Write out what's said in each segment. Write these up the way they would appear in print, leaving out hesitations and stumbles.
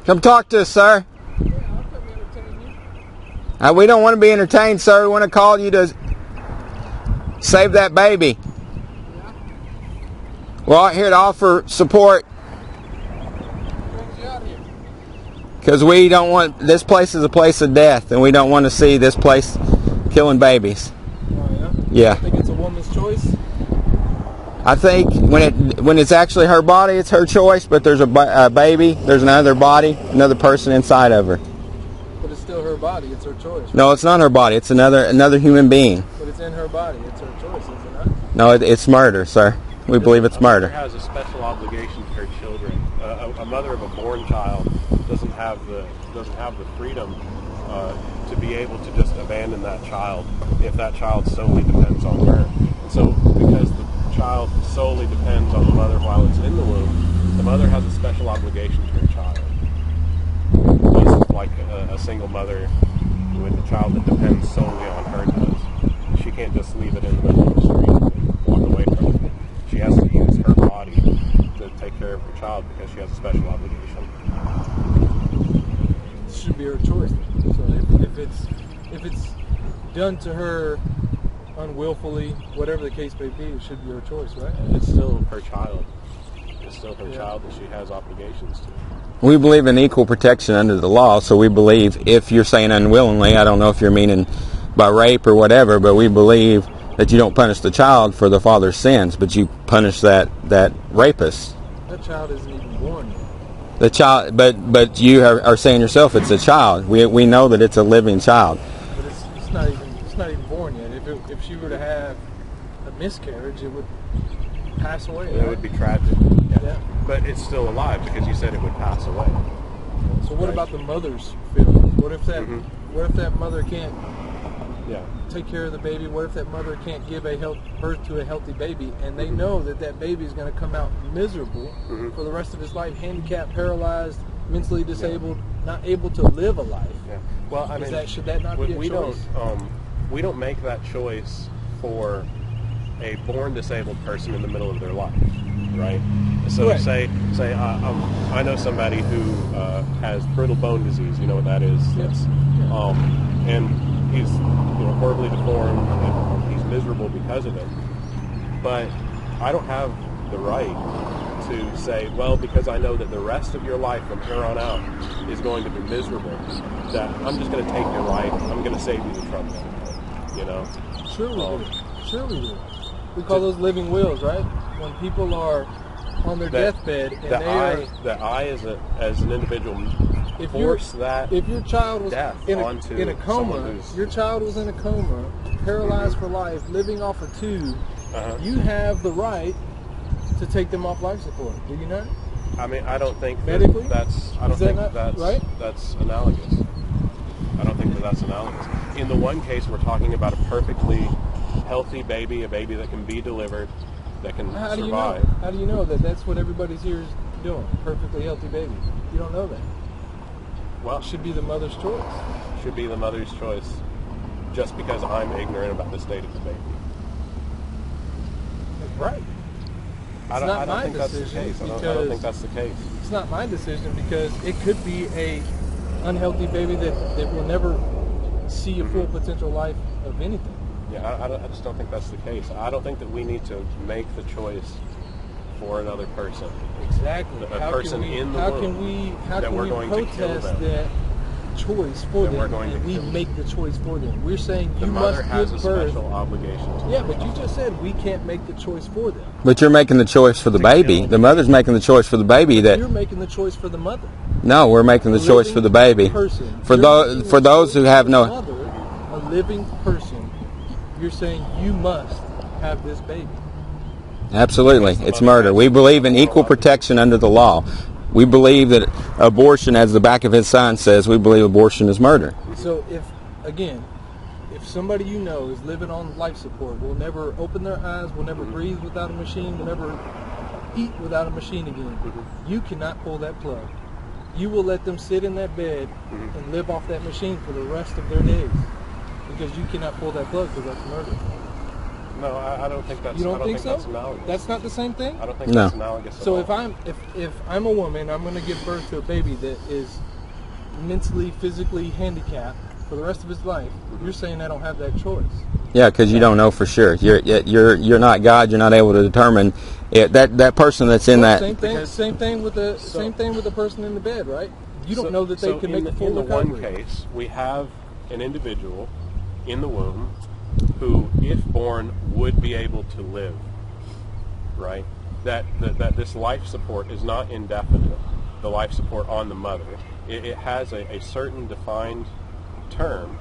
Come talk to us, sir. Yeah, I'll come entertain you. We don't want to be entertained, sir. We want to call you to save that baby. Yeah. We're out here to offer support What brings you out here? because we don't want, this place is a place of death, and we don't want to see this place killing babies. Oh, yeah? Yeah. I think it's a woman's choice. I think when it's actually her body, it's her choice, but there's a baby, there's another body, another person inside of her. But it's still her body. It's her choice. No, it's not her body. It's another human being. But it's in her body. It's her choice, is it not? No, it's murder, sir. We believe it's murder. A mother has a special obligation to her children. A mother of a born child doesn't have the freedom to be able to just abandon that child if that child solely depends on her. And so, because the child solely depends on the mother while it's in the womb, the mother has a special obligation to her child. Just like a single mother with a child that depends solely on her does. She can't just leave it in the middle of the street and walk away from it. She has to use her body to take care of her child because she has a special obligation. It should be her choice. So if it's done to her unwillfully, whatever the case may be, it should be her choice, right? It's still her child. It's still her child that she has obligations to. We believe in equal protection under the law, so we believe, if you're saying unwillingly, I don't know if you're meaning by rape or whatever, but we believe that you don't punish the child for the father's sins, but you punish that rapist. That child isn't even born yet. The child, but you are saying yourself it's a child. We know that it's a living child. But it's not even born yet. If she were to have a miscarriage, it would pass away. It would be tragic. Yeah. But it's still alive because you said it would pass away. So what about the mother's feelings? What if that mother can't take care of the baby? What if that mother can't give birth to a healthy baby, and they know that baby is going to come out miserable for the rest of his life, handicapped, paralyzed, mentally disabled, not able to live a life? Yeah. Well, I mean, should that not be a choice? We don't make that choice for a born disabled person in the middle of their life, right? So Right. say I know somebody who has brittle bone disease. You know what that is? Yes. And he's horribly deformed. And he's miserable because of it. But I don't have the right to say, well, because I know that the rest of your life from here on out is going to be miserable, that I'm just going to take your life. I'm going to save you the trouble. You know? Sure we do. Sure we do. We call those living wills, right? When people are on their deathbed and I as an individual force that if your child was in a coma, your child was in a coma, paralyzed for life, living off a tube, you have the right to take them off life support. Do you not? I mean, I don't think medically that's right? That's analogous. I don't think that's analogous. In the one case, we're talking about a perfectly healthy baby, a baby that can be delivered, that can survive. How do you know that that's what everybody's here is doing? Perfectly healthy baby. You don't know that. Well, it should be the mother's choice. Should be the mother's choice, just because I'm ignorant about the state of the baby. That's right. I don't think that's the case. I don't think that's the case. It's not my decision because it could be a unhealthy baby that will never see a full potential life of anything. Yeah, I just don't think that's the case. I don't think that we need to make the choice for another person. Exactly. How can we protest that choice for them and we make the choice for them? We're saying you must give birth. The mother has a special obligation. Yeah, but you just said we can't make the choice for them. But you're making the choice for the baby. The mother's making the choice for the baby. You're making the choice for the mother. No, we're making the choice for the baby. For those who have no mother, a living person, you're saying you must have this baby. Absolutely. It's murder. We believe in equal protection under the law. We believe that abortion, as the back of his sign says, we believe abortion is murder. So if somebody you know is living on life support, will never open their eyes, will never breathe without a machine, will never eat without a machine again, you cannot pull that plug. You will let them sit in that bed and live off that machine for the rest of their days because you cannot pull that plug because that's murder. No, I don't think that's. You don't think so? That's analogous. That's not the same thing? I don't think No. that's analogous. So at all. if I'm a woman, I'm going to give birth to a baby that is mentally, physically handicapped for the rest of his life. You're saying I don't have that choice. Yeah, because you don't know for sure. You're not God. You're not able to determine it. That person that's in that. Same thing with the person in the bed, right? You don't know that they can make a full recovery. In the one case, we have an individual in the womb who, if born, would be able to live. Right? That this life support is not indefinite. The life support on the mother. It has a certain defined term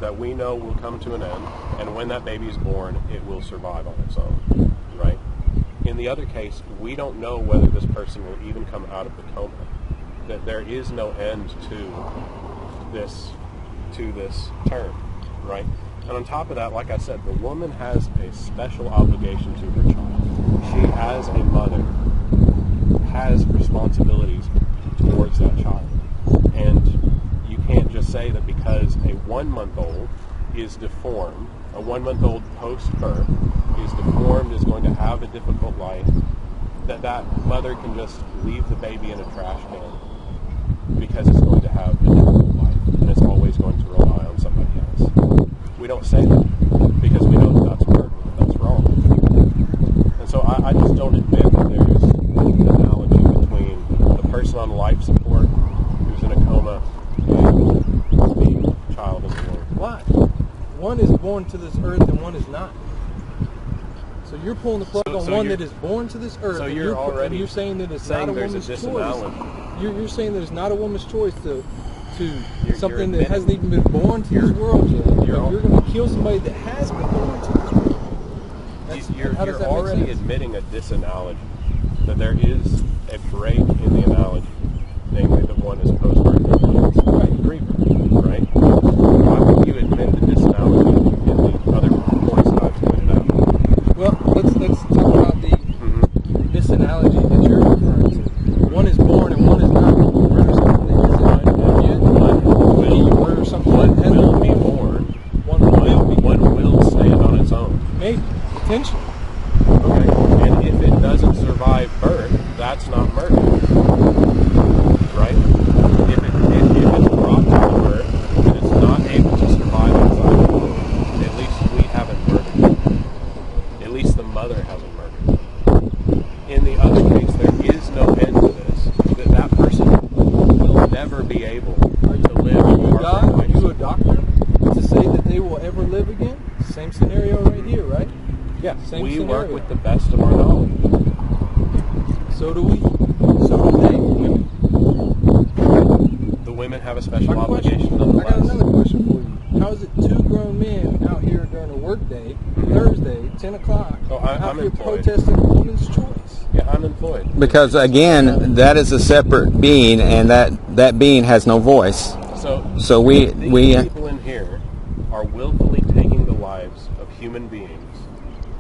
that we know will come to an end, and when that baby is born, it will survive on its own, right? In the other case, we don't know whether this person will even come out of the coma. That there is no end to this term, right? And on top of that, like I said, the woman has a special obligation to her child. She, as a mother, has responsibilities towards that child, and you can't just say that because a 1-month-old is deformed, a 1-month-old post-birth is deformed, is going to have a difficult life, that mother can just leave the baby in a trash can because it's going to have a difficult life and it's always going to rely on somebody else. We don't say that because we know that that's murder, that's wrong. And so I just don't admit that there's an analogy between the person on life support who's in a coma and the child in the womb. Why? One is born to this earth and one is not. So you're pulling the plug on one that is born to this earth. So and you're saying that it's not a woman's choice. You're saying that it's not a woman's choice to something that hasn't even been born to this world yet. You're going to kill somebody that has been born to this world. You're already admitting a disanalogy, that there is a break in the analogy, namely that one is post-birth and one is pre-birth, right? Why would you admit the disanalogy in the other points that I've pointed out? Well, let's talk about the disanalogy that you're referring to. One is born and one is not. You murder something that isn't born yet. You murder something that will be born. One will stand on its own. Maybe, potentially. Okay, and if it doesn't survive birth, that's not murder, right? If it's brought to birth and it's not able to survive inside the womb, at least we haven't murdered it. At least the mother hasn't murdered it. In the other case, there is no end to this. That person will never be able to live. Are you a doctor to say that they will ever live again? Same scenario right here, right? Yeah, same we scenario. work with the best of our knowledge. So do we. So do they, women. The women have a special obligation. I got another question for you. How is it two grown men out here during a work day, Thursday, 10 o'clock, out here protesting a woman's choice? Yeah, I'm employed. Because again, that is a separate being, and that being has no voice. So we people in here are willfully taking the lives of human beings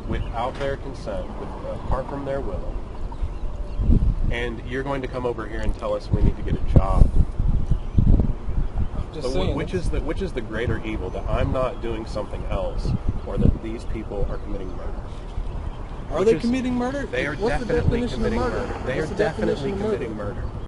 without their consent, apart from their will. And you're going to come over here and tell us we need to get a job. Which is the greater evil, that I'm not doing something else, or that these people are committing murder? Are they committing murder? They are What's definitely the definition committing of murder? murder. They are definitely committing murder.